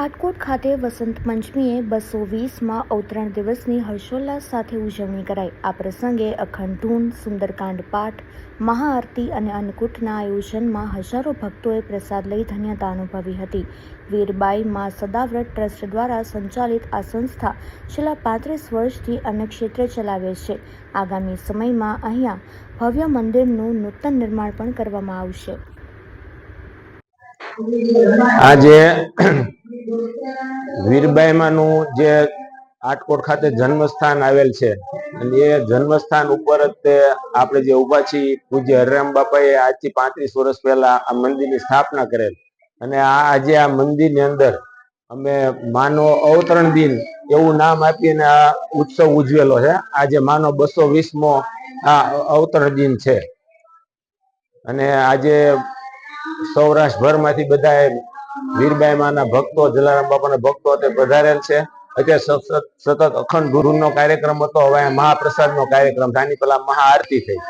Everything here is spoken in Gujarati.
આટકોટ ખાતે વસંત પંચમીએ 220માં અવતરણ દિવસની હર્ષોલ્લાસ સાથે ઉજવણી કરાઈ। આ પ્રસંગે અખંડ ધૂન, સુંદરકાંડ પાઠ, મહાઆરતી અને અન્નકૂટના આયોજનમાં હજારો ભક્તોએ પ્રસાદ લઈ ધન્યતા અનુભવી હતી। વીરબાઈ મા સદાવ્રત ટ્રસ્ટ દ્વારા સંચાલિત આ સંસ્થા છેલ્લા 35 વર્ષથી અન્નક્ષેત્ર ચલાવે છે। આગામી સમયમાં અહીંયા ભવ્ય મંદિરનું નૂતન નિર્માણ પણ કરવામાં આવશે। આજે વીરબાઈ માનું જે આટકોટ ખાતે જન્મસ્થાન આવેલ છે અને એ જન્મસ્થાન ઉપર જ આપણે જે ઉભા છીએ પૂજ્ય હરિરામ બાપાએ આજથી 35 વર્ષ પહેલા આ મંદિરની સ્થાપના કરેલ અને આજે આ મંદિરની અંદર અમે માનો અવતરણ દિન એવું નામ આપીને આ ઉત્સવ ઉજવેલો છે। આજે માનો 220મો આ અવતરણ દિન છે અને આજે સૌરાષ્ટ્રભરમાંથી બધા વીરબાઈ માના ભક્તો, જલારામ બાપાના ભક્તો તે પધારેલ છે। અત્યારે સતત અખંડ ગુરુનો કાર્યક્રમ હતો, હવે મહાપ્રસાદનો કાર્યક્રમ, આની પહેલા મહાઆરતી થઈ।